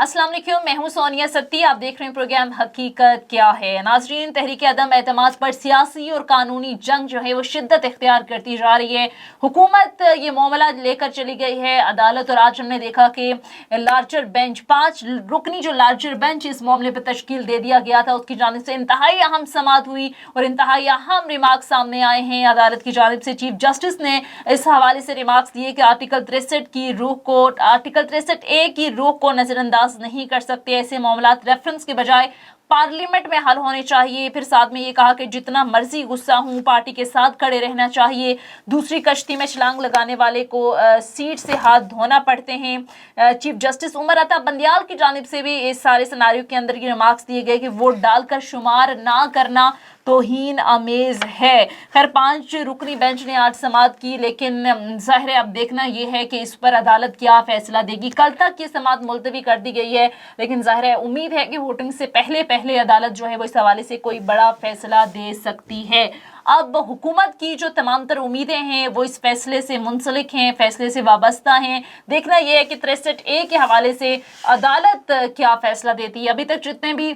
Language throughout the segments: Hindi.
अस्सलाम वालेकुम, मैं हूं सोनिया सत्ती। आप देख रहे हैं प्रोग्राम हकीकत क्या है। नाजरीन, तहरीक अदम एतमाद पर सियासी और कानूनी जंग जो है वो शिद्दत इख्तियार करती जा रही है। हुकूमत ये मामला लेकर चली गई है अदालत, और आज हमने देखा कि लार्जर बेंच 5 रुकनी जो लार्जर बेंच इस मामले पर तश्कील दे दिया गया था, उसकी जानिब से इंतहाई अहम समाअत हुई और इंतहाई अहम रिमार्क सामने आए हैं। अदालत की जानिब से चीफ जस्टिस ने इस हवाले से रिमार्क्स दिए कि आर्टिकल 63 की रूह को, आर्टिकल 63A की रूह को नजरअंदाज नहीं कर सकते। ऐसे मामलात रेफरेंस के बजाय पार्लियामेंट में हल होने चाहिए। फिर साथ में ये कहा कि जितना मर्जी गुस्सा हूं, पार्टी के साथ खड़े रहना चाहिए। दूसरी कश्ती में छलांग लगाने वाले को सीट से हाथ धोना पड़ते हैं। चीफ जस्टिस उमर अता बंदियाल की जानिब से भी इस सारे सिनारियो के अंदर ये रिमार्क्स दिए गए कि वोट डालकर शुमार ना करना तौहीन आमेज है। खैर, 5 रुकनी बेंच ने आज समाअत की, लेकिन जाहिर है अब देखना यह है कि इस पर अदालत क्या फैसला देगी। कल तक ये समाअत मुलतवी कर दी गई है, लेकिन जाहिर है उम्मीद है कि वोटिंग से पहले अदालत जो है वो इस हवाले से कोई बड़ा फैसला दे सकती है। अब हुकूमत की जो तमाम तर उम्मीदें हैं वो इस फैसले से मुंसलिक हैं, फैसले से वाबस्ता हैं। देखना यह है कि 63A के हवाले से अदालत क्या फैसला देती है। अभी तक जितने भी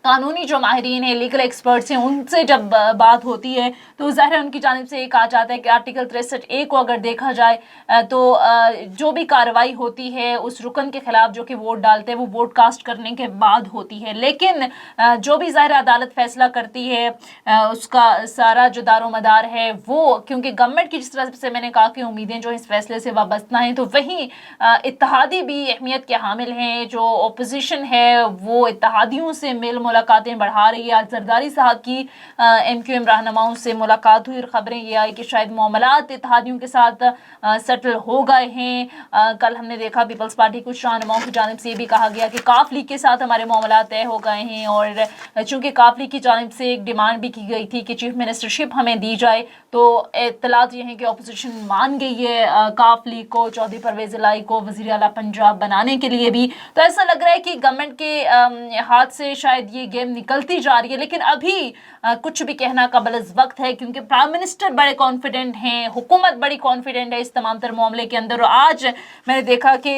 कानूनी जो माहिरीन हैं, लीगल एक्सपर्ट्स हैं, उनसे जब बात होती है तो ज़ाहिर है उनकी जानिब से ये कहा जाता है कि आर्टिकल 63A को अगर देखा जाए तो जो भी कार्रवाई होती है उस रुकन के खिलाफ जो कि वोट डालते हैं वो वोट कास्ट करने के बाद होती है। लेकिन जो भी ज़ाहिर अदालत फैसला करती है उसका सारा जो दारो मदार है वो, क्योंकि गवर्नमेंट की जिस तरह से मैंने कहा कि उम्मीदें जो इस फैसले से वाबस्ता हैं, तो वहीं इत्तेहादी भी अहमियत के हामिल हैं। जो अपोजिशन है वो इत्तेहादियों से मिल मुलाकातें बढ़ा रही है। आज जरदारी साहब की MQM रहनुमाओं से मुलाकात हुई और खबरें ये आई कि शायद मामलात इत्तेहादियों के साथ सेटल हो गए हैं। कल हमने देखा पीपल्स पार्टी कुछ रहनुमाओं की जानिब से ये भी कहा गया कि काफ लीग के साथ हमारे मामलात तय हो गए हैं, और चूंकि काफ लीग की जानिब से एक डिमांड भी की गई थी कि चीफ मिनिस्टरशिप हमें दी जाए, तो इत्तलात ये हैं कि अपोजिशन मान गई है काफ लीग को, चौधरी परवेज इलाही को वज़ीर आला पंजाब बनाने के लिए भी। तो ऐसा लग रहा है कि गवर्नमेंट के हाथ से शायद ये गेम निकलती जा रही है, लेकिन अभी कुछ भी कहना कबल अज़ वक्त है, क्योंकि प्राइम मिनिस्टर बड़े कॉन्फिडेंट हैं, हुकूमत बड़ी कॉन्फिडेंट है इस तमाम तर मामले के अंदर। और आज मैंने देखा कि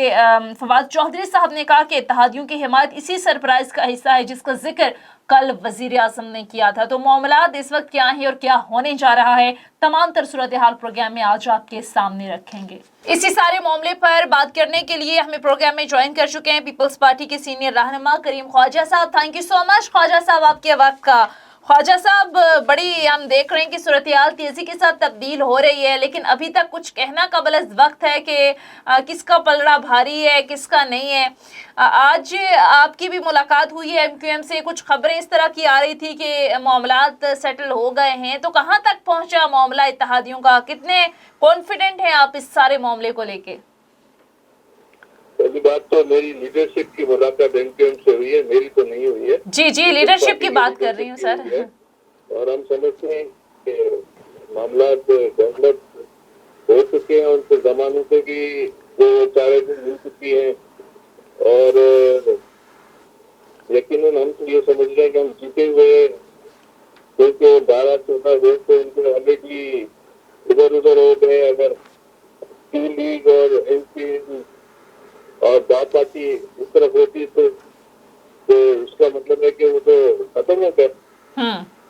फवाद चौधरी साहब ने कहा कि इत्तेहादियों की हिमायत इसी सरप्राइज का हिस्सा है जिसका जिक्र कल वजीर आज़म ने किया था। तो मामलात इस वक्त क्या है और क्या होने जा रहा है, तमाम तर सूरत हाल प्रोग्राम में आज आपके सामने रखेंगे। इसी सारे मामले पर बात करने के लिए हमें प्रोग्राम में ज्वाइन कर चुके हैं पीपल्स पार्टी के सीनियर रहनुमा Karim Khwaja Sahab. Thank you so much Khwaja Sahab आपके वक्त का। ख्वाजा साहब, बड़ी हम देख रहे हैं कि सूरत हाल तेजी के साथ तब्दील हो रही है, लेकिन अभी तक कुछ कहना कबल अज़ वक्त है कि किसका पलड़ा भारी है किसका नहीं है। आज आपकी भी मुलाकात हुई है MQM से, कुछ खबरें इस तरह की आ रही थी कि मामलात सेटल हो गए हैं, तो कहाँ तक पहुंचा मामला इत्तेहादियों का? कितने कॉन्फिडेंट हैं आप इस सारे मामले को लेके? पहली बात तो मेरी लीडरशिप की मुलाकात MQM से हुई है, मेरी तो नहीं हुई है। जी, लीडरशिप की बात कर रही हूँ सर। और हम समझते हैं कि मामलात गवर्नमेंट हो चुके हैं, उनसे जमानतें की जो 4 दिन मिल चुकी हैं, और यकीनन हम तो ये समझ रहे हैं कि हम जीते हुए, क्योंकि 12-14 वोट तो उनके ऑलरेडी इधर उधर हो गए। अगर टी लीग और MP और बाप पार्टी इस तरफ होती तो उसका मतलब है कि वो तो खत्म हो गया।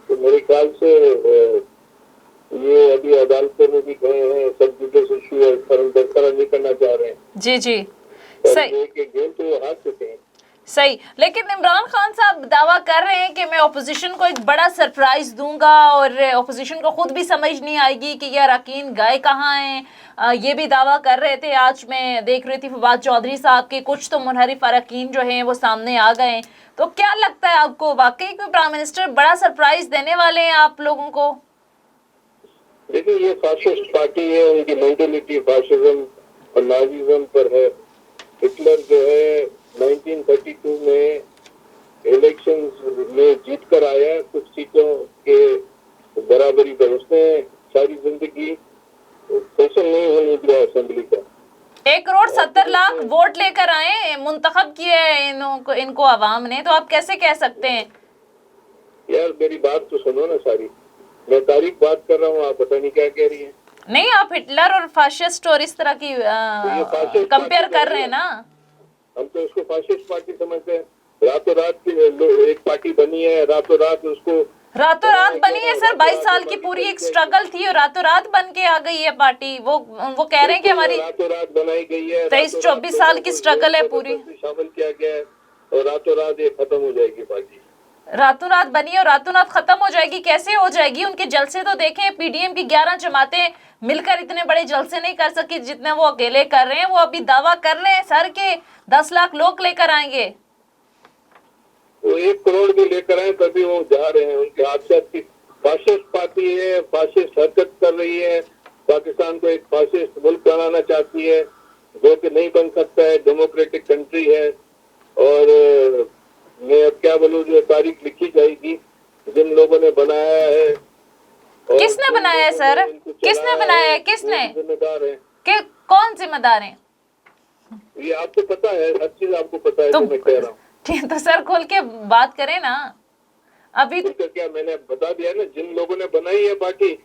तो मेरे ख्याल से ये अभी अदालतों में भी गए हैं, सब जुडिस इशू है, बरकरार नहीं करना चाह रहे हैं। जी सही, गेम तो हार चुके हैं। सही, लेकिन इमरान खान साहब दावा कर रहे हैं कि मैं ऑपोजिशन को एक बड़ा सरप्राइज दूंगा, और ऑपोजिशन को खुद भी समझ नहीं आएगी कि ये अरकान गए कहाँ हैं। ये भी दावा कर रहे थे। आज मैं देख रही थी फवाद चौधरी साहब के कुछ तो मुनहरिफ अरकान जो हैं वो सामने आ गए। तो क्या लगता है आपको, वाकई कोई प्राइम मिनिस्टर बड़ा सरप्राइज देने वाले हैं आप लोगों को? देखिए, ये फाशिस्ट पार्टी है, उनकी मेंटेलिटी फाशिज्म और नाजीज्म पर है। हिटलर जो है 1932 में इलेक्शंस में जीत कर आया कुछ सीटों के बराबरी पर, उसने सारी जिंदगी सेशन नहीं होने दिया असेंबली का। 1,70,00,000 वोट लेकर आए, मुंतखब किए इनको अवाम ने, तो आप कैसे कह सकते हैं? यार मेरी बात तो सुनो ना सारी, मैं तारीख बात कर रहा हूँ, आप पता नहीं क्या कह रही हैं। नहीं, आप हिटलर और फाशिस्ट और इस तरह की कंपेयर कर रहे हैं ना। हम तो उसको फासिस्ट पार्टी समझते हैं। रातों रात की एक पार्टी बनी है, रातों रात उसको रातों रात बनी है सर, 22 साल की पूरी एक स्ट्रगल थी और रातों रात बन के आ गई है पार्टी। वो कह रहे हैं कि हमारी रातों रात बनाई गई है, 23-24 साल की स्ट्रगल है पूरी, शामिल किया गया है और रातों रात ये खत्म हो जाएगी पार्टी। रातों रात बनी और रातों रात खत्म हो जाएगी। कैसे हो जाएगी? उनके जलसे तो देखें, पीडीएम की 11 जमातें मिलकर इतने बड़े जलसे नहीं कर सकी जितने वो अकेले कर रहे हैं। वो अभी दावा कर रहे हैं सर के 10 लाख लोग लेकर आएंगे। वो 1 करोड़ भी लेकर आए तभी वो जा रहे हैं। उनके हाथ से की फासिस्ट पार्टी है, फासिस्ट हरकत कर रही है, पाकिस्तान को एक फासिस्ट मुल्क बनाना चाहती है जो कि नहीं बन सकता है, डेमोक्रेटिक कंट्री है। और मैं अब क्या बोलूं, जो तारीख लिखी जाएगी जिन लोगों ने बनाया है। किसने बनाया है सर? किसने बनाया है? किसने? जिम्मेदार है कि कौन जिम्मेदार है? ये आपको पता है, हर चीज आपको पता है। तो मैं कह रहा हूँ ठीक, तो सर खोल के बात करें ना। अभी तो क्या मैंने बता दिया ना, जिन लोगों ने बनाई है पार्टी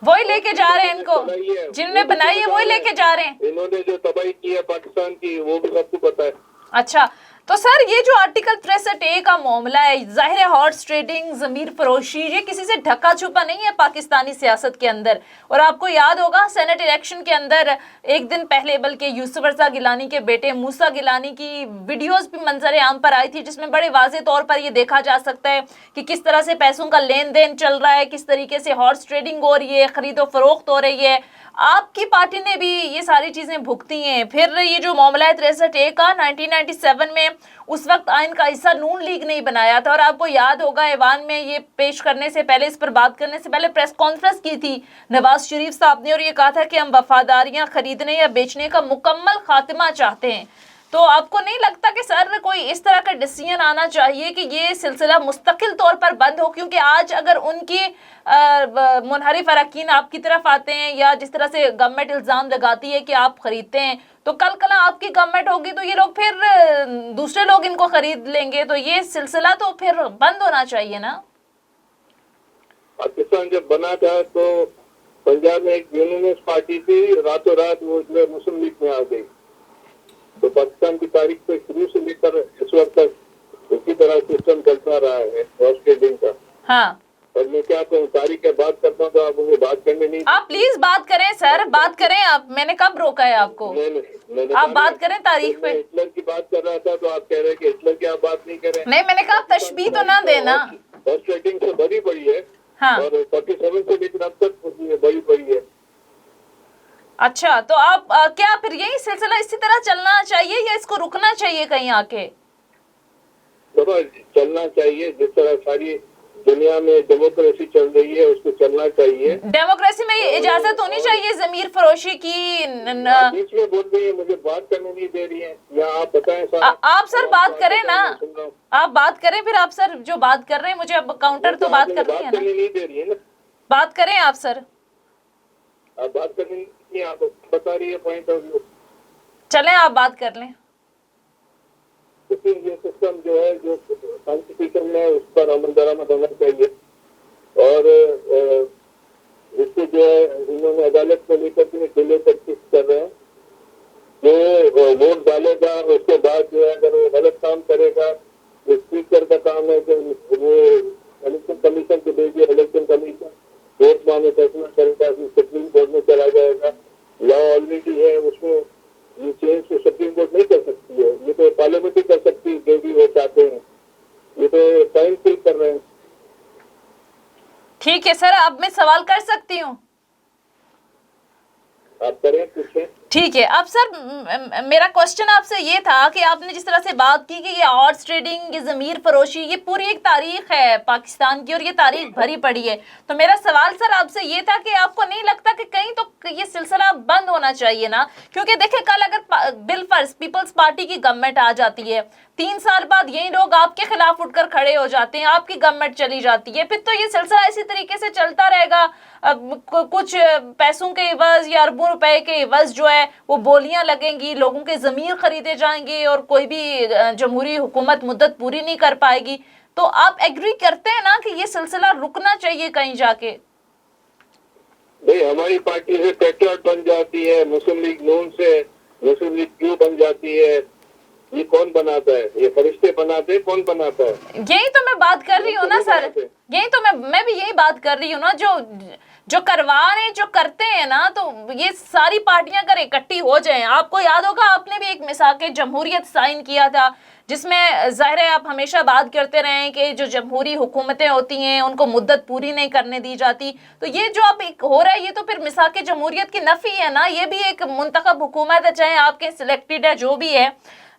वही लेके जा रहे हैं इनको, जिनने बनाई है वही लेके जा रहे हैं। इन्होंने जो तबाही की है पाकिस्तान की वो भी सबको पता है। अच्छा, तो सर ये जो आर्टिकल 63A का मामला है, जाहिर है हॉर्स ट्रेडिंग, जमीर फरोशी, ये किसी से ढका छुपा नहीं है पाकिस्तानी सियासत के अंदर। और आपको याद होगा सेनेट इलेक्शन के अंदर एक दिन पहले बल्कि यूसुफ रजा गिलानी के बेटे मूसा गिलानी की वीडियोस भी मंजर आम पर आई थी, जिसमें बड़े वाजे तौर पर ये देखा जा सकता है कि किस तरह से पैसों का लेन देन चल रहा है, किस तरीके से हॉर्स ट्रेडिंग हो रही है, खरीदो फरोख्त हो रही है। आपकी पार्टी ने भी ये सारी चीजें भुगती हैं। फिर ये जो मामला है 63A का, 1997 में उस वक्त आइन का हिस्सा नून लीग नहीं बनाया था और आपको याद होगा ऐवान में ये पेश करने से पहले, इस पर बात करने से पहले प्रेस कॉन्फ्रेंस की थी नवाज शरीफ साहब ने और ये कहा था कि हम वफादारियां खरीदने या बेचने का मुकम्मल खात्मा चाहते हैं। तो आपको नहीं लगता कि सर कोई इस तरह का डिसीजन आना चाहिए कि ये सिलसिला मुस्तकिल तौर पर बंद हो? क्योंकि आज अगर उनकी मुनहरिफ अरकान आपकी तरफ आते हैं या जिस तरह से गवर्नमेंट इल्ज़ाम लगाती है कि आप खरीदते हैं, तो कल कल आपकी गवर्नमेंट होगी तो ये लोग फिर दूसरे लोग इनको खरीद लेंगे, तो ये सिलसिला तो फिर बंद होना चाहिए ना। पाकिस्तान जब बना था तो पंजाब में एक यूनियनिस्ट पार्टी थी, रातों रात वो मुस्लिम लीग में आ गई। तो पाकिस्तान की तारीख को शुरू से लेकर इस वक्त तक उसी तरह सिस्टम चलता रहा है हॉर्स ट्रेडिंग का। हाँ, और मैं क्या कहूँ, तारीख की बात करता हूँ तो आप मुझे बात करने नहीं। आप प्लीज बात करें सर, बात करें आप। मैंने कब रोका है आपको? आप बात करें तारीख पे। हिटलर की बात कर रहा था तो आप कह रहे हैं कि हिटलर की आप बात नहीं करें। नहीं, मैंने कहा तशबीह तो ना देना। हॉर्स ट्रेडिंग से भरी पड़ी है। हाँ। और 47 से लेकर अब तक बड़ी पड़ी है। अच्छा, तो आप क्या फिर यही सिलसिला इसी तरह चलना चाहिए या इसको रुकना चाहिए कहीं आके? तो चलना चाहिए, जिस तरह सारी दुनिया में डेमोक्रेसी चल रही है उसको चलना चाहिए। डेमोक्रेसी में ये इजाजत होनी चाहिए जमीर फरोशी की। बीच में बोल रही है, मुझे बात करने नहीं दे रही है। या आप बताएं सर। आप सर बात करें ना, आप बात करें। फिर आप सर जो बात कर रहे हैं, मुझे अब काउंटर तो बात करनी है ना। नहीं दे रही है ना, बात करें आप सर। आप बात करनी नहीं, आप बता रही है पॉइंट ऑफ व्यू। चलें आप बात कर लें। लेकिन ये सिस्टम जो है, जो कॉन्स्टिट्यूशन में उस पर अमल दरामद होना चाहिए। और इसको जो है इन्होंने अदालत को लेकर के डिले तक कर रहे हैं। जो वोट डालेगा उसके बाद जो है अगर वो गलत काम करेगा, तो स्पीकर का काम है कि वो इलेक्शन कमीशन को भेजिए, इलेक्शन कमीशन कोर्ट में फैसला करेगा, सुप्रीम कोर्ट में चला जाएगा। लॉ ऑलरेडी है, उसमें ये चेंज तो सुप्रीम कोर्ट नहीं कर सकती है, ये तो पार्लियामेंट ही कर सकती है जो भी वो चाहते हैं। ये तो टाइम फिल कर रहे हैं। ठीक है सर, अब मैं सवाल कर सकती हूँ? आप करें, पूछें। ठीक है। अब सर मेरा क्वेश्चन आपसे ये था कि आपने जिस तरह से बात की कि ये हॉर्स ट्रेडिंग, ये ज़मीर फरोशी, ये पूरी एक तारीख है पाकिस्तान की और ये तारीख भरी पड़ी है। तो मेरा सवाल सर आपसे ये था कि आपको नहीं लगता कि कहीं तो ये सिलसिला बंद होना चाहिए ना? क्योंकि देखिए, कल अगर बिलफर्ज पीपल्स पार्टी की गवर्नमेंट आ जाती है, 3 साल बाद यही लोग आपके खिलाफ उठकर खड़े हो जाते हैं, आपकी गवर्नमेंट चली जाती है, फिर तो ये सिलसिला इसी तरीके से चलता रहेगा। कुछ पैसों के इवज या अरबों रुपए के इवज जो है वो बोलियां लगेंगी, लोगों के जमीर खरीदे जाएंगे और कोई भी जमहूरी हुकूमत मुद्दत पूरी नहीं कर पाएगी। तो आप एग्री करते हैं ना कि ये सिलसिला रुकना चाहिए कहीं जाके? नहीं, हमारी पार्टी से पेट्रियट बन जाती है, मुस्लिम लीग नून से मुस्लिम लीग क्यों बन जाती है, ये कौन बनाता है? ये फरिश्ते बनाते हैं? कौन बनाता है? यही तो मैं बात कर रही हूँ ना सर, यही तो मैं भी यही बात कर रही हूँ ना, जो जो करवा रहे हैं, जो करते हैं ना, तो ये सारी पार्टियां अगर इकट्ठी हो जाएं। आपको याद होगा आपने भी एक मिसाक जमहूरियत साइन किया था, जिसमें जाहिर है आप हमेशा बात करते रहे हैं कि जो जमहूरी हुकूमतें होती हैं उनको मुद्दत पूरी नहीं करने दी जाती। तो ये जो अब एक हो रहा है, ये तो फिर मिसाक जमहूरियत की नफी है ना। ये भी एक मुंतखब हुकूमत है, चाहे आपके सिलेक्टेड है, जो भी है,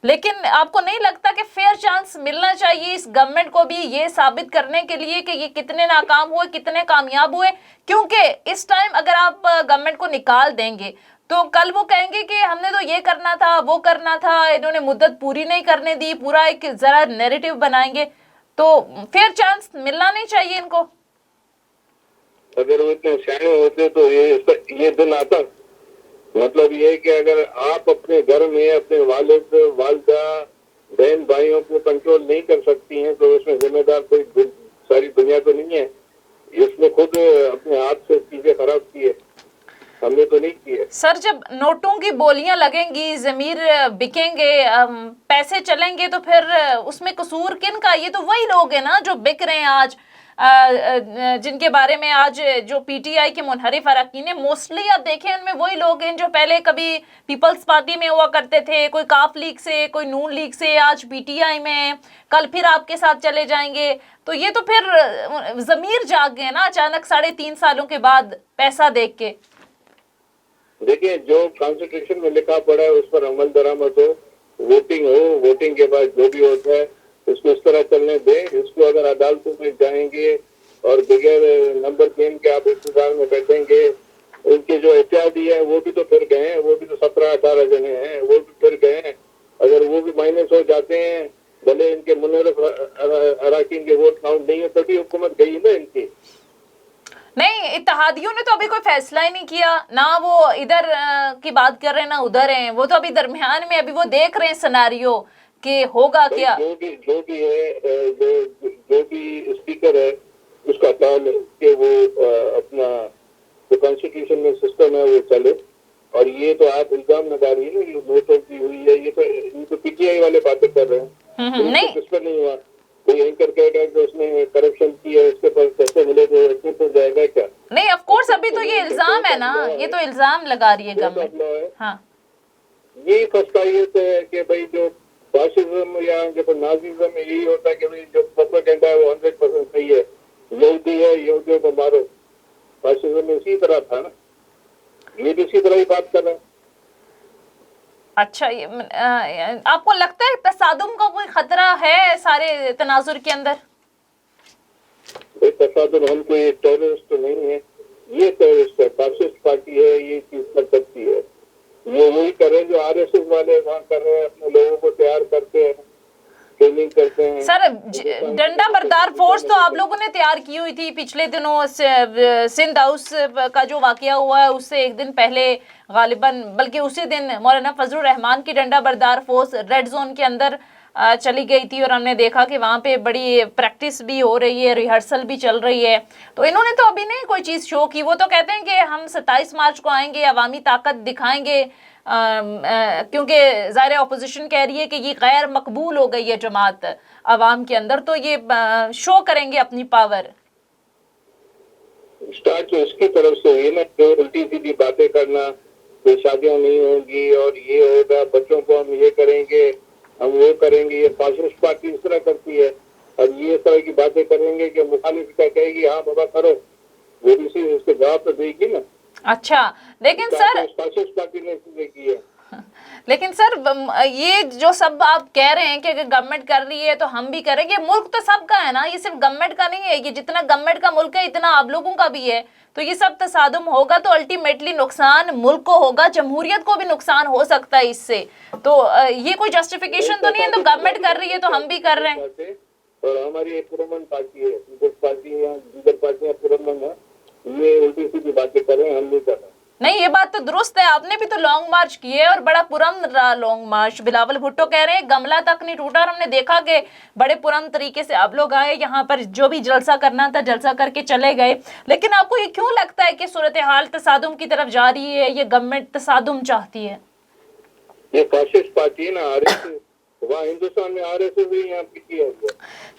लेकिन आपको नहीं लगता कि फेयर चांस मिलना चाहिए इस गवर्नमेंट को भी ये साबित करने के लिए कि ये कितने नाकाम हुए, कितने कामयाब हुए? क्योंकि इस टाइम अगर आप गवर्नमेंट को निकाल देंगे तो कल वो कहेंगे कि हमने तो ये करना था, वो करना था, इन्होंने मुद्दत पूरी नहीं करने दी, पूरा एक जरा नैरेटिव बनाएंगे। तो फेयर चांस मिलना नहीं चाहिए इनको। अगर वो इतने सियाने होते तो ये दिन आता। मतलब ये है कि अगर आप अपने घर में अपने वालिद वालदा बहन भाइयों को कंट्रोल नहीं कर सकती हैं तो उसमें जिम्मेदार कोई सारी दुनिया तो नहीं है। इसने खुद अपने हाथ से चीजें खराब की है, हमने तो नहीं की है। सर, जब नोटों की बोलियां लगेंगी, जमीर बिकेंगे, पैसे चलेंगे, तो फिर उसमें कसूर किन का? ये तो वही लोग हैं ना जो बिक रहे हैं आज, जिनके बारे में आज जो पीटीआई के मुनहरिफ अरकान है, मोस्टली आप देखें उनमें वही लोग हैं जो पहले कभी पीपल्स पार्टी में हुआ करते थे, कोई काफ लीग से, कोई नून लीग से, आज पीटीआई में, कल फिर आपके साथ चले जाएंगे। तो ये तो फिर जमीर जाग गए ना अचानक 3.5 सालों के बाद पैसा देख के। देखिए, जो कॉन्स्टिट्यूशन में लिखा पड़ा है उस पर अमल दरामद हो, वोटिंग हो, वोटिंग के बाद जो भी होता है उसको इस तरह चलने दें। इसको अगर अदालतों में जाएंगे और बगैर नंबर गेम के आप इंतजार में बैठेंगे, उनके जो एचआरडी है वो भी तो फिर गए हैं, वो भी तो 17-18 जने हैं, वो भी फिर गए हैं। अगर वो भी माइनस हो जाते हैं, भले इनके मुनहरिफ अरकान के वोट काउंट नहीं है, तभी हुकूमत गई ना इनकी। नहीं, इत्तेहादियों ने तो अभी कोई फैसला ही नहीं किया ना, वो इधर की बात कर रहे हैं ना उधर हैं, वो तो अभी दरमियान में, अभी वो देख रहे हैं सिनेरियो कि होगा क्या। जो भी है, जो भी स्पीकर है उसका काम है कि वो अपना जो कॉन्स्टिट्यूशन में सिस्टम है वो चले। और ये तो आप इल्जाम लगा रही है ना, ये वोटों की हुई है, ये तो पीटीआई वाले बातें कर रहे हैं। तो नहीं, किस पर नहीं हुआ? कोई एंकर कहेगा कि उसने करप्शन किया, उसके पास पैसे मिले तो इसमें तो जाएगा क्या? नहीं, ऑफ कोर्स अभी तो ये इल्जाम है ना, ये तो इल्जाम लगा रही है गवर्नमेंट। हाँ, यही फस्तायत है कि भाई जो फासिज्म या जो नाजिज्म है, यही होता है कि भाई जो प्रोपेगेंडा है वो 100% सही है, यहूदी है यहूदियों को मारो। फासिज्म में इसी तरह था ना, ये भी इसी तरह ही बात कर रहे हैं। अच्छा, ये आपको लगता है तसादुम का कोई खतरा है सारे तनाजुर के अंदर? तसादुम, हम कोई टेररिस्ट तो नहीं है, ये टेररिस्ट है, फासिस्ट पार्टी है, ये चीज कर सकती है। ये वही करें जो आरएसएस वाले वहाँ कर रहे हैं, अपने लोगों को तैयार करते हैं, ट्रेनिंग करते हैं। सर, डंडा बरदार फोर्स तो आप लोगों ने तैयार की हुई थी पिछले दिनों। सिंध हाउस का जो वाकया हुआ है उससे एक दिन पहले गालिबन, बल्कि उसी दिन मौलाना फजलुर रहमान की डंडा बरदार फोर्स रेड जोन के अंदर चली गई थी और हमने देखा कि वहाँ पे बड़ी प्रैक्टिस भी हो रही है, रिहर्सल भी चल रही है। तो इन्होंने तो अभी नहीं कोई चीज़ शो की। वो तो कहते हैं कि हम 27 मार्च को आएंगे, अवामी ताकत दिखाएंगे, क्योंकि ज़ाहिर अपोजिशन कह रही है कि ये गैर मकबूल हो गई है जमात अवाम के अंदर, तो ये शो करेंगे अपनी पावर। स्टार्ट तो इसकी तरफ से हुई ना, जो उल्टी सीधी बातें करना, कोई शादियां नहीं होंगी और ये होगा, बच्चों को हम ये करेंगे, हम वो करेंगे। ये फासिस्ट पार्टी इस तरह करती है। अब ये इस तरह की बातें करेंगे कि मुखालिफ क्या कहेगी, हाँ बाबा करो, वो भी इसी उसके जवाब तो देगी ना। अच्छा, लेकिन सर फासिस्ट पार्टी ने इसलिए की है। लेकिन सर, ये जो सब आप कह रहे हैं कि अगर गवर्नमेंट कर रही है तो हम भी करेंगे, मुल्क तो सबका है ना, ये सिर्फ गवर्नमेंट का नहीं है। ये जितना गवर्नमेंट का मुल्क है इतना आप लोगों का भी है। तो ये सब तसादुम होगा तो अल्टीमेटली नुकसान मुल्क को होगा, जमहूरियत को भी नुकसान हो सकता है इससे। तो ये कोई जस्टिफिकेशन तो नहीं है, तो गवर्नमेंट कर रही है तो हम भी कर रहे हैं। और हमारी एक पुरमन पार्टी है, पीपल्स पार्टी या दीगर पार्टियां पुरमन है, ये उल्टी सीधी बातें कर रहे हैं, हम नहीं कर रहे। नहीं, ये बात तो दुरुस्त है, आपने भी तो लॉन्ग मार्च किए और बड़ा पुरम रहा लॉन्ग मार्च। बिलावल भुट्टो कह रहे हैं गमला तक नहीं टूटा, और हमने देखा कि बड़े पुरम तरीके से आप लोग आए यहाँ पर, जो भी जलसा करना था जलसा करके चले गए। लेकिन आपको ये क्यों लगता है कि सूरत हाल तसादुम की तरफ जा रही है, ये गवर्नमेंट तसादुम चाहती है? ये फासिस्ट पार्टी है ना, आरएसएस, वहाँ हिंदुस्तान में आरएसएस भी यहाँ पीछे है हुआ।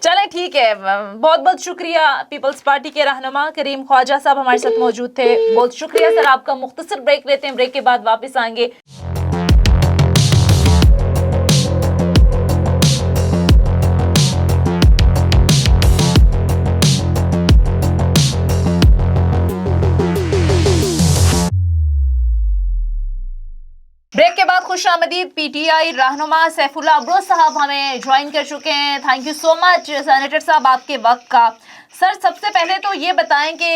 चले ठीक है, बहुत बहुत शुक्रिया। पीपल्स पार्टी के रहनुमा करीम ख्वाजा साहब हमारे साथ मौजूद थे, बहुत शुक्रिया सर आपका। मुख्तसर ब्रेक लेते हैं, ब्रेक के बाद वापस आएंगे। ब्रेक के बाद खुशामदीद। पीटीआई रहनुमा सैफुल्लाह अबरोज साहब हमें ज्वाइन कर चुके हैं। Thank you so much senator साहब आपके वक्त का। सर सबसे पहले तो ये बताएं कि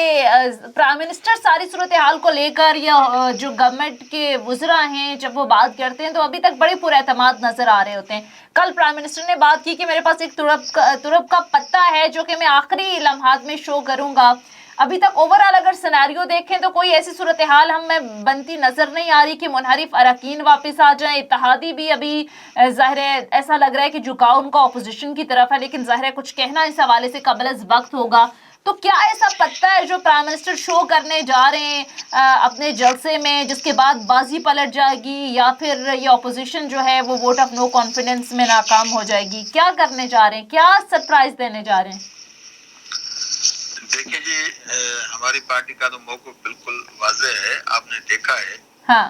प्राइम मिनिस्टर सारी सूरत हाल को लेकर या जो गवर्नमेंट के वुज़रा हैं जब वो बात करते हैं तो अभी तक बड़े पुरएतमाद नजर आ रहे होते हैं। कल प्राइम मिनिस्टर ने बात की कि मेरे पास एक तुरब का पत्ता है जो कि मैं आखिरी लम्हात में शो करूंगा। अभी तक ओवरऑल अगर सिनेरियो देखें तो कोई ऐसी सूरत हाल हमें बनती नजर नहीं आ रही कि मुनहरिफ अरकान वापस आ जाएं। इत्तेहादी भी अभी ज़ाहिर है ऐसा लग रहा है कि झुकाव उनका अपोजिशन की तरफ है, लेकिन ज़ाहिर है कुछ कहना इस हवाले से कबल अज़ वक्त होगा। तो क्या ऐसा पत्ता है जो प्राइम मिनिस्टर शो करने जा रहे हैं अपने जलसे में, जिसके बाद बाजी पलट जाएगी, या फिर ये अपोजिशन जो है वो वोट ऑफ नो कॉन्फिडेंस में नाकाम हो जाएगी? क्या करने जा रहे हैं, क्या सरप्राइज देने जा रहे हैं? देखिए जी, हमारी पार्टी का तो मौक़िफ़ बिल्कुल वाज़ेह है। आपने देखा है हाँ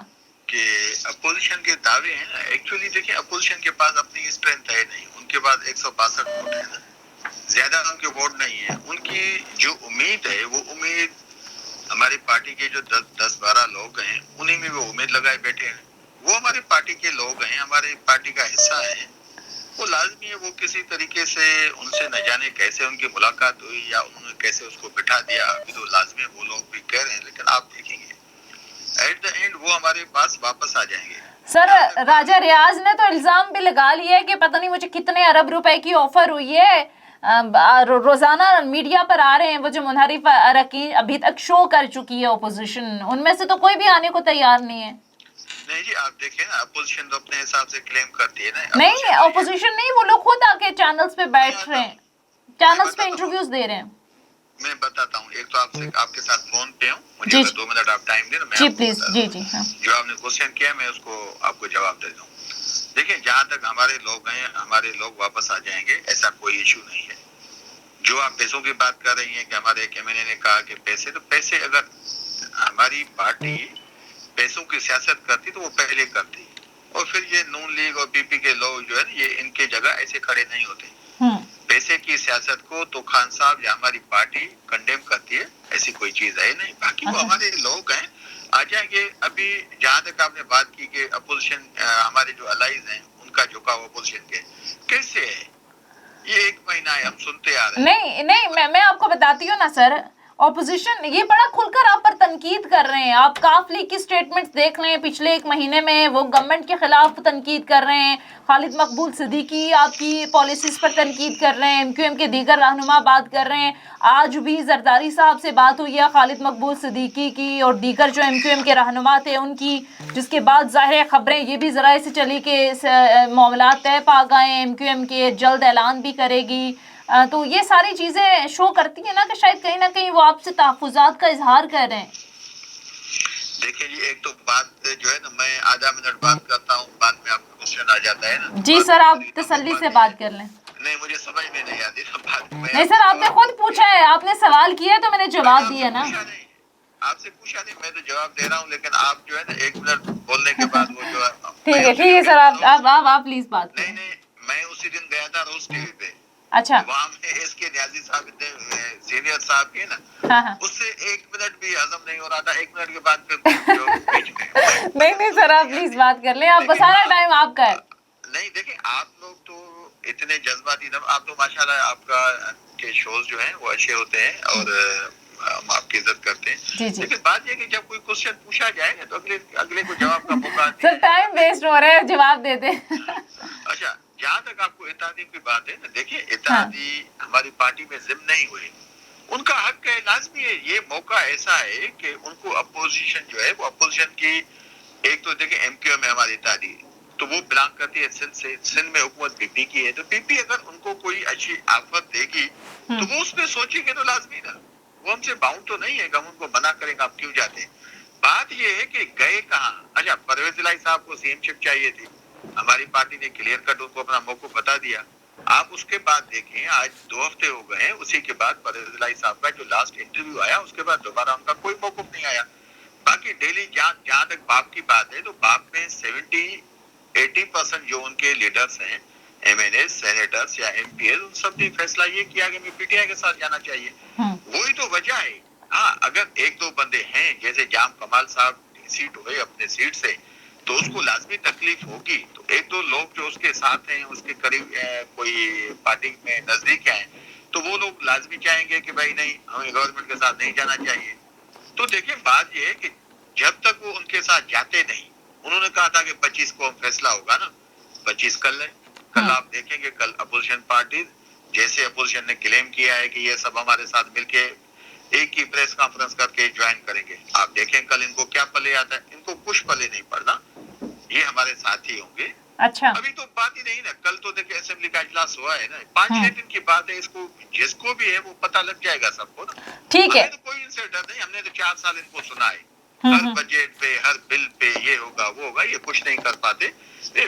कि अपोजिशन के दावे हैं ना, एक्चुअली देखिए अपोजिशन के पास अपनी स्ट्रेंथ है नहीं। उनके पास 162 वोट है ना, ज्यादा उनके वोट नहीं है। उनकी जो उम्मीद है वो उम्मीद हमारी पार्टी के जो 10-12 लोग हैं उन्हीं में वो उम्मीद लगाए बैठे हैं। वो हमारी पार्टी के लोग हैं, हमारी पार्टी का हिस्सा है। वो लाजमी है वो किसी तरीके से उनसे न जाने कैसे उनकी मुलाकात हुई या उन्होंने कैसे उसको बिठा दिया, अभी तो लाजमी है वो लोग भी कह रहे हैं, लेकिन आप देखेंगे एट द एंड वो हमारे पास वापस आ जाएंगे। सर राजा रियाज ने तो इल्जाम भी लगा लिया है कि पता नहीं मुझे कितने अरब रुपए की ऑफर हुई है। रोजाना मीडिया पर आ रहे हैं वो जो मुनहरिफ अरकान अभी तक शो कर चुकी है अपोजिशन, उनमें से तो कोई भी आने को तैयार नहीं है। नहीं जी, आप देखें ना, अपोजिशन तो अपने हिसाब से क्लेम करती है ना। नहीं अपोजिशन नहीं, वो लोग खुद आके चैनल्स पे बैठ रहे हैं, चैनल्स पे इंटरव्यूज दे रहे हैं। मैं बताता हूँ, एक तो आपसे आपके साथ फोन पे हूँ, मुझे 2 मिनट आप टाइम देना, मैं जी प्लीज। जी जी हाँ। जो आपने क्वेश्चन किया मैं उसको आपको जवाब दे दूँ। देखिए, जहाँ तक हमारे लोग हैं, हमारे लोग वापस आ जाएंगे, ऐसा कोई इशू नहीं है। जो आप पैसों की बात कर रही हैं कि हमारे एक एमएनए ने कहा कि पैसे, तो पैसे अगर हमारी पार्टी पैसों की सियासत करती तो वो पहले करती, और फिर ये नून लीग और पीपी के लोग जो है ये इनके जगह ऐसे खड़े नहीं होते। पैसे की सियासत को तो खान साहब या हमारी पार्टी कंडेम करती है, ऐसी कोई चीज है नहीं। बाकी वो हमारे लोग हैं, आ जाएंगे। अभी जहाँ तक आपने बात की कि अपोजिशन हमारे जो अलाइज हैं उनका झुकाव अपोजिशन के कैसे है, ये 1 महीना है हम सुनते आ रहे हैं। नहीं मैं आपको बताती हूँ ना सर, ऑपोजिशन ये बड़ा खुलकर आप पर तनकीद कर रहे हैं। आप काफ लीग की स्टेटमेंट्स देख लें, पिछले 1 महीने में वो गवर्नमेंट के खिलाफ तनकीद कर रहे हैं। खालिद मकबूल सिद्दीकी आपकी पॉलिसीज पर तनकीद कर रहे हैं, एमक्यूएम के दीगर रहनुमा बात कर रहे हैं। आज भी जरदारी साहब से बात हुई है खालिद मकबूल सिद्दीकी की और दीगर जो एमक्यूएम के रहनुमा थे उनकी, जिसके बाद ज़ाहिर खबरें ये भी ज़रा से चली कि मामला तय पा गए, एमक्यूएम के जल्द ऐलान भी करेगी। तो ये सारी चीजें शो करती है ना कि शायद कहीं ना कहीं वो आपसे तहफ़्फ़ुज़ात का इजहार कर रहे हैं। देखिए जी, एक तो बात जो है ना, मैं आधा मिनट बात करता हूँ, बाद में आपका क्वेश्चन आ जाता है ना। जी सर, आप तसल्ली से बात कर लें। नहीं, मुझे समझ में नहीं आती बात। नहीं सर, आपने खुद पूछा है, आपने सवाल किया तो मैंने जवाब दिया ना। आपसे पूछा नहीं, मैं तो जवाब दे रहा हूँ, लेकिन आप जो है ना 1 मिनट बोलने के बाद वो जो ठीक है सर, आप प्लीज बात करें। नहीं, मैं उसी दिन गया था रोज टीवी पे। अच्छा, वहाँ में एसके न्याजी साहब सीनियर साहब के ना, हाँ। उससे 1 मिनट भी हजम नहीं हो रहा था। 1 मिनट के बाद फिर नहीं सर, आप प्लीज बात कर ले, आप सारा टाइम आपका है। नहीं देखिए, आप लोग तो इतने जज्बाती, आप तो माशाल्लाह आपका के शोज जो हैं वो अच्छे होते हैं और हम आपकी इज्जत करते हैं। लेकिन बात ये कि जब कोई क्वेश्चन पूछा जाए ना तो अगले को जवाब का मौका सर टाइम वेस्ट हो रहा है, जवाब दे दे। अच्छा, जहाँ तक आपको इत्तेहादी की बात है ना, देखिए इत्तेहादी हमारी पार्टी में जिम नहीं हुए, उनका हक है, लाजमी है। ये मौका ऐसा है कि उनको अपोजिशन जो है वो अपोजिशन की, एक तो देखिए एमक्यूएम में हमारी इत्तेहादी तो वो बिलोंग करती है सिंध से, सिंध में हुकूमत पीपी की है, तो पीपी अगर उनको कोई अच्छी आफत देगी तो वो उसमें सोचेंगे तो लाजमी ना, वो हमसे बाउंड तो नहीं है, हम उनको मना करेंगे आप क्यों जाते हैं। बात ये है कि गए कहाँ। अच्छा, परवेज इलाही साहब को सीएमशिप चाहिए थी, हमारी पार्टी ने क्लियर कट उनको अपना मौका बता दिया। आप उसके बाद देखें, आज 2 हफ्ते हो गए हैं, उसी के बाद परवेज इलाही साहब का जो लास्ट इंटरव्यू आया उसके बाद दोबारा उनका कोई मौकूफ नहीं आया। बाकी डेली जहां तक बाप की बात है, तो बाप में 70-80% जो उनके लीडर्स हैं, एमएनए, सेनेटर्स या एमपीएस, उन सब ने फैसला ये किया कि हमें पीटीआई के साथ जाना चाहिए। वही तो वजह है। हाँ, अगर 1-2 बंदे हैं, जैसे जाम कमाल साहब सीट हुए अपने सीट से, तो उसको लाजमी तकलीफ होगी। तो 1-2 लोग जो उसके साथ हैं, उसके करीब कोई पार्टी में नजदीक हैं, तो वो लोग लाजमी चाहेंगे कि भाई नहीं, हमें गवर्नमेंट के साथ नहीं जाना चाहिए। तो देखिए, बात ये है कि जब तक वो उनके साथ जाते नहीं, उन्होंने कहा था कि 25 को फैसला होगा ना, 25 कल है। कल आप देखेंगे, कल अपोजिशन पार्टी, जैसे अपोजिशन ने क्लेम किया है कि ये सब हमारे साथ मिलके एक ही प्रेस कॉन्फ्रेंस करके ज्वाइन करेंगे, आप देखें कल इनको क्या पले आता है। इनको कुछ पले नहीं पड़ना, ये हमारे साथी होंगे। अच्छा, अभी तो बात ही नहीं ना, कल तो देखिए असेंबली का इजलास हुआ है ना, 5-6 दिन की बात है। इसको जिसको भी है वो पता लग जाएगा सबको ना। ठीक है। तो कोई इनसे डर नहीं, हमने तो 4 साल इनको सुना है, हर बजट पे, हर बिल पे ये होगा वो होगा, ये कुछ नहीं कर पाते।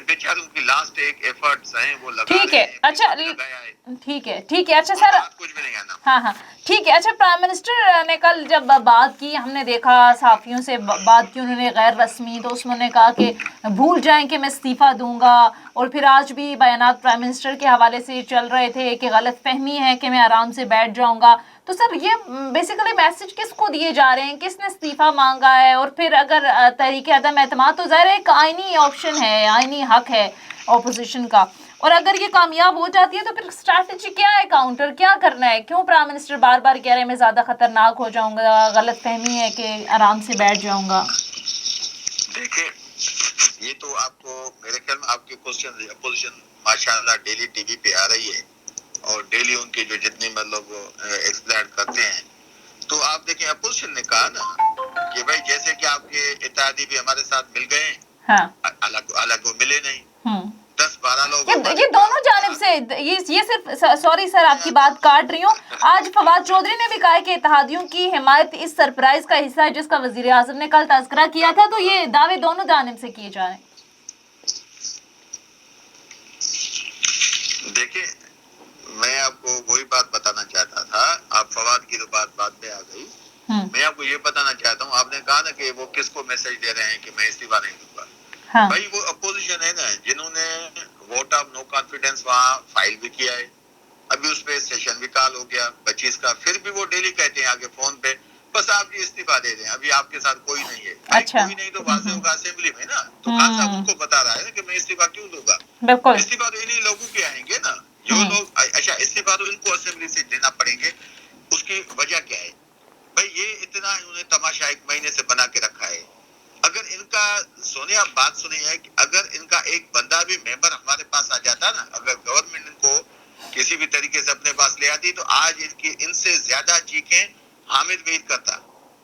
बेचारों की लास्ट एक एफर्ट्स हैं, वो लगा ठीक है। अच्छा, ठीक है, ठीक है। अच्छा सर, कुछ भी नहीं आना। हाँ, ठीक है। अच्छा, प्राइम मिनिस्टर ने कल जब बात की, हमने देखा सहाफियों से बात की उन्होंने गैर रस्मी, तो उसमें उन्होंने कहा कि भूल जाएं कि मैं इस्तीफा दूंगा। और फिर आज भी बयानात प्राइम मिनिस्टर के हवाले से चल रहे थे कि गलत फहमी है कि मैं आराम से बैठ जाऊंगा। तो सर, ये बेसिकली मैसेज किसको दिए जा रहे हैं, किसने इस्तीफा मांगा है? और फिर अगर तहरीक अदम एतमाद, तो ज़ाहिर एक आईनी ऑप्शन है, आईनी हक है ऑपोजिशन का, और अगर ये कामयाब हो जाती है तो फिर स्ट्रैटेजी क्या है, काउंटर क्या करना है? क्यों प्राइम मिनिस्टर बार बार कह रहे हैं मैं ज्यादा खतरनाक हो जाऊंगा, गलत फहमी है कि आराम से बैठ जाऊंगा? देखिए, ये तो आपको मेरे ख्याल में आपके क्वेश्चन, अपोजिशन माशाल्लाह डेली टीवी पे आ रही है और डेली उनके जो जितने मतलब एक्सप्लेन करते हैं, तो आप देखें अपोजिशन ने कहा ना कि भाई जैसे कि आपके इत्तेहादी भी हमारे साथ मिल गए, हाँ, अलग वो मिले नहीं। 10-12 लोग ये दोनों जानिब से, ये सिर्फ, सॉरी सर आपकी बात काट रही हूँ, आज फवाद चौधरी ने भी कहा है कि इत्तेहादियों की हिमायत इस सरप्राइज का हिस्सा है जिसका वजीर आजम ने कल तज़किरा किया था। तो ये दावे दोनों जानिब से किए जा रहे हैं। देखिए, मैं आपको वही बात बताना चाहता था, आप फवाद की तो बात में आ गई। मैं आपको ये बताना चाहता हूँ, आपने कहा ना कि वो किसको मैसेज दे रहे हैं कि मैं इस्तीफा नहीं दूंगा। हाँ। भाई वो अपोजिशन है ना, जिन्होंने वोट ऑफ नो कॉन्फिडेंस वहाँ फाइल भी किया है, अभी उस पे सेशन भी कॉल हो गया 25 का, फिर भी वो डेली कहते हैं आगे फोन पे बस आप जी इस्तीफा दे दें, अभी आपके साथ कोई नहीं है। अच्छा। कोई नहीं तो वाजे होगा असेंबली में ना, तो खान साहब उनको बता रहा है कि मैं इस्तीफा क्यों दूंगा। इस्तीफा तो इन्हीं लोगों के आएंगे ना जो लोग, अच्छा इस्तीफा तो इनको असेंबली से देना पड़ेंगे। उसकी वजह क्या है भाई, ये इतना इन्होंने तमाशा 1 महीने से बना के रखा है। अगर इनका सुने, आप बात सुनी है कि अगर इनका एक बंदा भी मेंबर हमारे पास आ जाता ना, अगर गवर्नमेंट इनको किसी भी तरीके से अपने पास ले आती, तो आज इनसे ज्यादा चीखें हामिद मीर करता,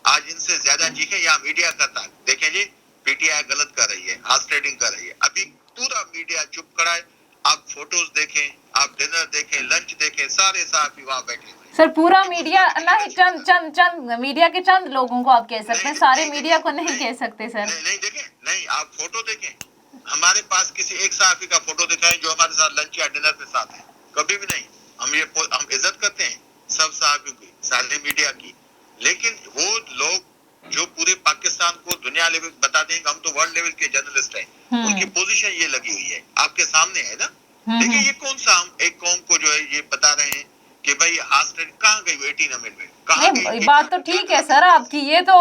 आज इनसे ज्यादा चीखें या मीडिया करता। देखें जी, पीटीआई गलत कर रही है, हाउस ट्रेडिंग कर रही है, अभी पूरा मीडिया चुप खड़ा है। आप फोटोज देखें, आप डिनर देखें, लंच देखें, सारे साहब वहाँ बैठे हुए। सर पूरा मीडिया नहीं, चंद मीडिया के चंद लोगों को आप कह सकते हैं, सारे मीडिया को नहीं कह सकते सर। नहीं देखें, नहीं आप फोटो देखें, हमारे पास किसी एक सहाफी का फोटो दिखाएं जो हमारे साथ लंच या डिनर के साथ है, कभी भी नहीं। हम इज्जत करते हैं सब सहाफियों की, सारे मीडिया की, लेकिन वो लोग जो पूरे पाकिस्तान को दुनिया लेवल बता देंगे हम तो वर्ल्ड लेवल के जर्नलिस्ट हैं, उनकी पोजीशन ये लगी हुई है, आपके सामने है ना। देखिए ये कौन सा हम एक कौम को जो है ये बता रहे हैं कि भाई हास्टेड कहाँ गई 18 अमेंडमेंट, कहाँ गई? बात तो ठीक है सर आपकी, ये तो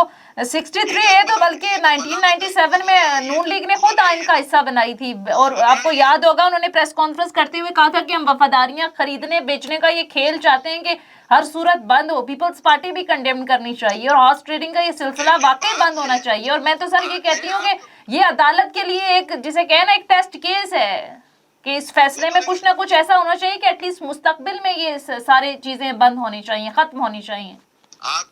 63 है, तो बल्कि 1997 में नून लीग ने खुद आइन का हिस्सा बनाई थी। और आपको याद होगा उन्होंने प्रेस कॉन्फ्रेंस करते हुए कहा था कि हम वफादारियां खरीदने बेचने का ये खेल चाहते हैं कि हर सूरत बंद हो। पीपल्स पार्टी भी कंडेम करनी चाहिए और हॉर्स ट्रेडिंग का ये सिलसिला वाकई बंद होना चाहिए। और मैं तो सर ये कहती हूँ कि ये अदालत के लिए एक, जिसे कहे ना, एक टेस्ट केस है कि इस फैसले में कुछ ना कुछ ऐसा होना चाहिए कि एटलीस्ट मुस्तकबिल में ये सारी चीजें बंद होनी चाहिए, खत्म होनी चाहिए। आप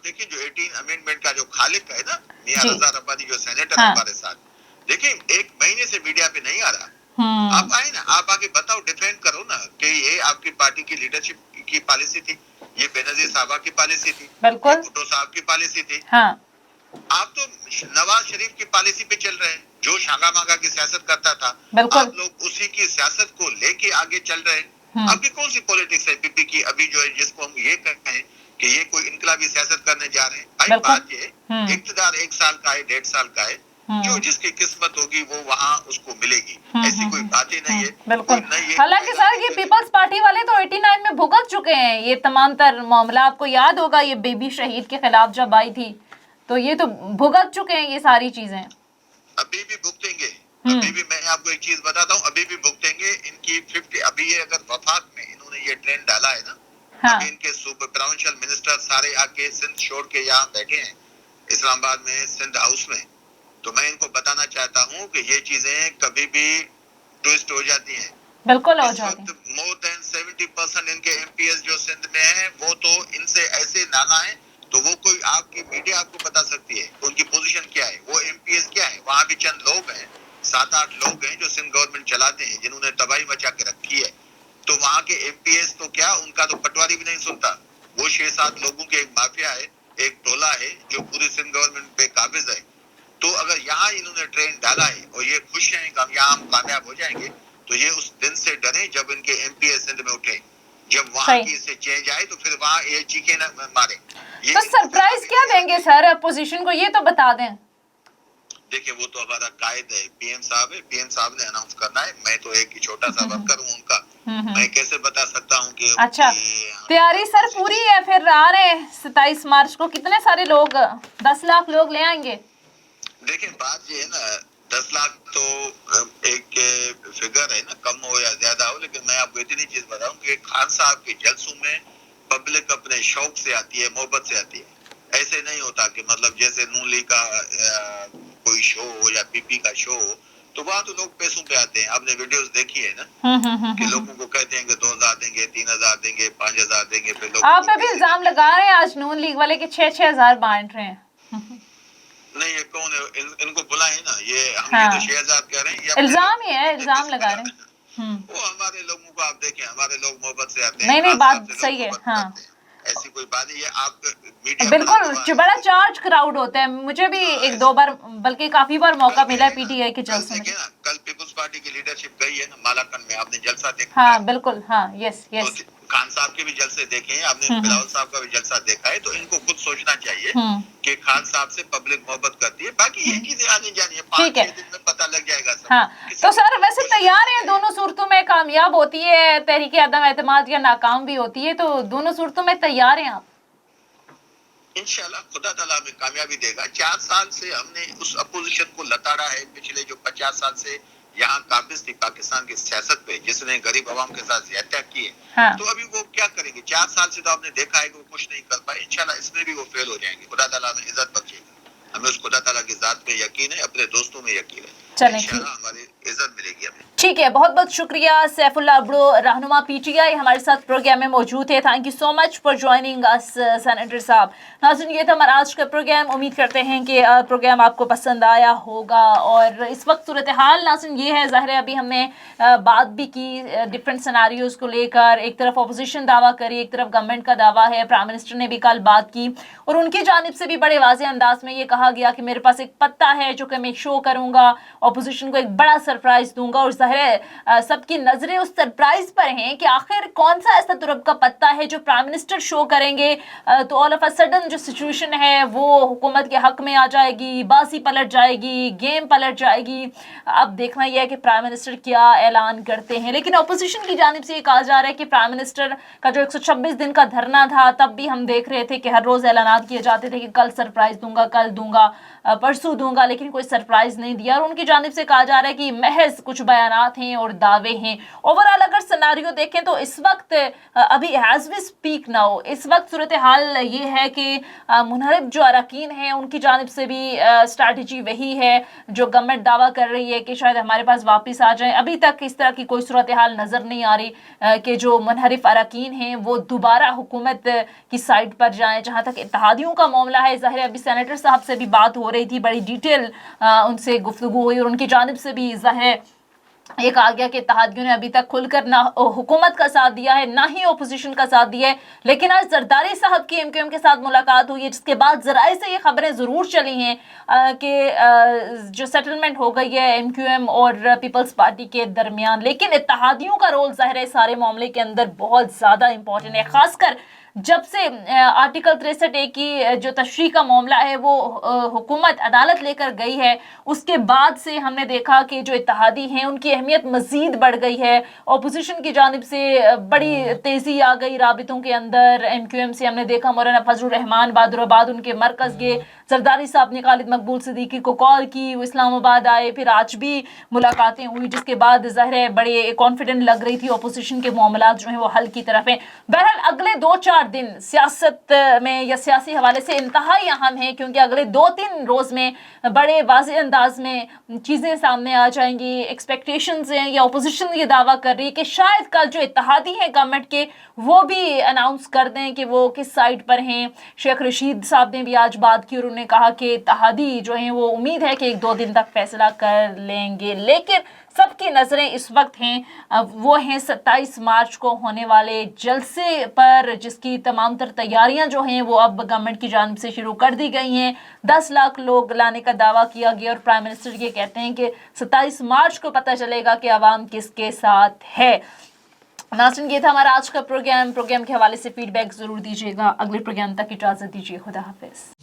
देखें जो 18 अमेंडमेंट का जो खालिक है ना, मियां रजा रब्बानी जो सेनेटर है हमारे साथ, देखिए 1 महीने से मीडिया पे नहीं आ रहा। आप आए ना, आप आके बताओ, डिफेंड करो ना कि ये आपकी पार्टी की लीडरशिप की पॉलिसी थी, ये बेनजीर साहबा की पॉलिसी थी, बिल्कुल भुट्टो साहब की पॉलिसी थी। हाँ। आप तो नवाज शरीफ की पॉलिसी पे चल रहे हैं। जो शांगा मांगा की सियासत करता था, बिल्कुल। आप लोग उसी की सियासत को लेके आगे चल रहे हैं। अभी कौन सी पॉलिटिक्स है पीपी की, अभी जो है जिसको हम ये कहते हैं कि ये कोई इनकलाबी सियासत करने जा रहे हैं। भाई बिल्कुल। बात ये इक़्तिदार 1 साल का है, 1.5 साल का है, जो जिसकी किस्मत होगी वो वहाँ उसको मिलेगी, ऐसी कोई बात ही नहीं है। बिल्कुल। कोई नहीं है, हालांकि सर ये पीपल्स पार्टी वाले तो 89 में भुगत चुके हैं ये तमाम तर मामला। आपको याद होगा ये बेबी शहीद के खिलाफ जब आई थी तो ये तो भुगत चुके हैं ये सारी चीजें। अभी भी भुगतेंगे, अभी भी। मैं आपको एक चीज बताता हूँ, अभी भी भुगतेंगे। इनकी 50 अभी ये अगर वफाक में इन्होंने ये ट्रेंड डाला है ना, अभी इनके सूबे प्रोविंशियल मिनिस्टर सारे आके सिंध छोड़ के यहाँ बैठे हैं इस्लामाबाद में सिंध हाउस में, तो मैं इनको बताना चाहता हूँ कि ये चीजें कभी भी ट्विस्ट हो जाती हैं। बिल्कुल हो जाती है। मोर देन 70% इनके एमपीएस जो सिंध में हैं वो तो इनसे ऐसे नाना है, तो वो कोई आपकी मीडिया आपको बता सकती है उनकी पोजीशन क्या है, वो एमपीएस क्या है। वहां भी चंद लोग हैं, 7-8 लोग हैं जो सिंध गवर्नमेंट चलाते हैं, जिन्होंने तबाही मचा के रखी है। तो वहां के एमपीएस तो क्या, उनका तो पटवारी भी नहीं सुनता। वो 6-7 लोगों के एक माफिया है, एक टोला है जो पूरी सिंध गवर्नमेंट पे काबिज है। तो अगर यहाँ इन्होंने ट्रेन डाला है और ये खुश हैं कि यहाँ हम कामयाब हो जाएंगे, तो ये उस दिन से डरे जब इनके एमपीएस सिंध में उठे। जब वहाँ की से चेंज आए तो फिर वहाँ ये चीखे न मारे। तो सरप्राइज क्या देंगे सर अपोजिशन को, ये तो बता दें। देखिए वो तो हमारा कायद है, पीएम साहब है, पीएम साहब ने अनाउंस करना है। मैं तो एक ही छोटा सा वर्कर हूँ उनका, मैं कैसे बता सकता हूँ कि अच्छा तैयारी सर पूरी है फिर आ रहे हैं 27 मार्च को, कितने सारे लोग 10 लाख लोग ले आएंगे? देखिए बात ये है ना, 10 लाख तो एक फिगर है ना, कम हो या ज्यादा हो, लेकिन मैं आपको इतनी चीज बताऊं कि खान साहब के जलसों में पब्लिक अपने शौक से आती है, मोहब्बत से आती है। ऐसे नहीं होता कि मतलब जैसे नून लीग का कोई शो हो या पीपी का शो हो, तो वहाँ तो लोग पैसों पे आते हैं। आपने वीडियोस देखी है ना कि लोगों को कहते हैं कि 2000 देंगे, 3000 देंगे, 5000 देंगे, फिर लोग आप पे भी इल्जाम लगा रहे हैं आज नून लीग वाले के 6-6 हजार बांट रहे हैं। नहीं ये कौन है, इनको बुलाए ना, ये हम ये तो 6000 कह रहे हैं, इल्जाम ही है, इल्जाम लगा रहे हैं। वो हमारे लोगों को आप देखें, हमारे लोग मोहब्बत से आते हैं। नहीं बात सही है। हाँ ऐसी कोई बात नहीं है। आप मीडिया बिल्कुल बड़ा चार्ज क्राउड होता है। मुझे भी 1-2 बार बल्कि काफी बार मौका मिला है पीटीआई के जलसों में। कल पीपल्स पार्टी की लीडरशिप गई है ना मालाकंड में, आपने जलसा देखा? हाँ बिल्कुल, हाँ यस। तो खान साहब के भी जलसे देखे हैं आपने, बिलावल साहब का भी जलसा देखा है, तो इनको खुद सोचना चाहिए कि खान साहब से पब्लिक मोहब्बत करती है। बाकी ये चीजें आनी जानी है, 5-6 दिन में पता लग जाएगा सब। हाँ तो सर वैसे तैयार हैं दोनों सूरतों में, कामयाब होती है तहरीक अदम एतमाद या नाकाम भी होती है, तो दोनों सूरतों में तैयार हैं आप? इंशाल्लाह खुदा ताला हमें कामयाबी देगा। 4 साल से हमने उस अपोजिशन को लताड़ा है, पिछले जो 50 साल से यहाँ काबिज थी पाकिस्तान की सियासत पे, जिसने गरीब आवाम के साथ ज्यादतियां की है। हाँ। तो अभी वो क्या करेंगे? 4 साल से तो आपने देखा है कि वो कुछ नहीं कर पाए। इंशाल्लाह इसमें भी वो फेल हो जाएंगे। खुदा ताला हमें इज्जत बख्शेगा। हमें उस खुदा ताला की जात पे यकीन है, अपने दोस्तों में यकीन है। चलें हमारी इज्जत मिलेगी हमें। ठीक है, बहुत बहुत शुक्रिया सैफुल्लाह अब्रो, रहनुमा पीटीआई हमारे साथ प्रोग्राम में मौजूद है। Thank you so much for joining us senator साहब। नाज़रीन ये था हमारा आज का प्रोग्राम। उम्मीद करते हैं कि प्रोग्राम आपको पसंद आया होगा। और इस वक्त सूरत हाल नाज़रीन ये है, ज़ाहिर है अभी हमने बात भी की डिफरेंट सिनारियोज को लेकर। एक तरफ अपोजिशन दावा करी, एक तरफ गवर्नमेंट का दावा है। प्राइम मिनिस्टर ने भी कल बात की और उनकी जानिब से भी बड़े वाज़ेह अंदाज में ये कहा गया कि मेरे पास एक पत्ता है जो कि मैं शो करूँगा, अपोजिशन को एक बड़ा सरप्राइज दूंगा। और ज़ाहिर है सबकी नजरें उस सरप्राइज पर हैं कि आखिर कौन सा ऐसा तुरब का पत्ता है जो प्राइम मिनिस्टर शो करेंगे तो ऑल ऑफ अ सडन जो सिचुएशन है वो हुकूमत के हक में आ जाएगी, बाजी पलट जाएगी, गेम पलट जाएगी। अब देखना यह है कि प्राइम मिनिस्टर क्या ऐलान करते हैं। लेकिन अपोजिशन की जानिब से ये कहा जा रहा है कि प्राइम मिनिस्टर का जो 126 दिन का धरना था, तब भी हम देख रहे थे कि हर रोज ऐलान किए जाते थे कि कल सरप्राइज दूंगा, कल दूंगा, परसों दूंगा, लेकिन कोई सरप्राइज नहीं दिया। और उनकी जानिब से कहा जा रहा है कि महज कुछ बयानात हैं और दावे हैं। ओवरऑल अगर सिनारियो देखें तो इस वक्त अभी एज वी स्पीक नाउ इस वक्त सूरत हाल ये है कि मुनहरिफ जो अरकान हैं उनकी जानिब से भी स्ट्रैटेजी वही है जो गवर्नमेंट दावा कर रही है कि शायद हमारे पास वापस आ जाए। अभी तक इस तरह की कोई सूरत हाल नज़र नहीं आ रही कि जो मुनहरिफ अरकान हैं वो दोबारा हुकूमत की साइड पर जाएँ। जहाँ तक इत्तेहादियों का मामला है, ज़ाहिर है अभी सेनेटर साहब से भी बात हो रही थी, बड़ी डिटेल उनसे गुफ्तगू हुई और उनकी जानिब से भी ज़ाहिर एक आ गया कि इत्तेहादियों ने अभी तक खुलकर ना हुकूमत का साथ दिया है ना ही ओपोजिशन का साथ दिया है। लेकिन आज जरदारी साहब की एमक्यूएम के साथ मुलाकात हुई है, जिसके बाद जराए से ये खबरें ज़रूर चली हैं कि जो सेटलमेंट हो गई है एमक्यूएम और पीपल्स पार्टी के दरमियान। लेकिन इत्तेहादियों का रोल ज़ाहिर है सारे मामले के अंदर बहुत ज़्यादा इंपॉर्टेंट है, खासकर जब से आर्टिकल 63A की जो तशरीह का मामला है वो हुकूमत अदालत लेकर गई है, उसके बाद से हमने देखा कि जो इत्तेहादी हैं उनकी अहमियत मज़ीद बढ़ गई है। अपोजिशन की जानिब से बड़ी तेज़ी आ गई राबितों के अंदर। एमक्यूएम से हमने देखा मौलाना फजलुर रहमान बहादुराबाद उनके मरकज़ गए, जरदारी साहब ने खालिद मकबूल सिद्दीकी को कॉल की, वो इस्लामाबाद आए, फिर आज भी मुलाकातें हुई, जिसके बाद ज़ाहिर है बड़े कॉन्फिडेंट लग रही थी अपोजिशन के मामला जो हैं वो हल की तरफ हैं। बहरहाल अगले 2-4 दिन सियासत में या सियासी हवाले से इंतहाई अहम है, क्योंकि अगले 2-3 रोज़ में बड़े वाज़ेह अंदाज में चीज़ें सामने आ जाएंगी। एक्सपेक्टेशंस हैं या अपोजिशन ये दावा कर रही है कि शायद कल जो इत्तेहादी हैं गवर्नमेंट के वो भी अनाउंस कर दें कि वो किस साइड पर हैं। शेख रशीद साहब ने भी आज बात की और उन्होंने कहा कि इत्तेहादी जो हैं वो उम्मीद है कि 1-2 दिन तक फैसला कर लेंगे। लेकिन सबकी नज़रें इस वक्त हैं वो हैं 27 मार्च को होने वाले जलसे पर, जिसकी तमाम तर तैयारियां जो हैं वो अब गवर्नमेंट की जानिब से शुरू कर दी गई हैं। 10 लाख लोग लाने का दावा किया गया और प्राइम मिनिस्टर ये कहते हैं कि 27 मार्च को पता चलेगा कि अवाम किसके साथ है। नाज़रीन, ये था हमारा आज का प्रोग्राम के हवाले से फीडबैक ज़रूर दीजिएगा। अगले प्रोग्राम तक इजाज़त दीजिए। खुदा हाफिज़।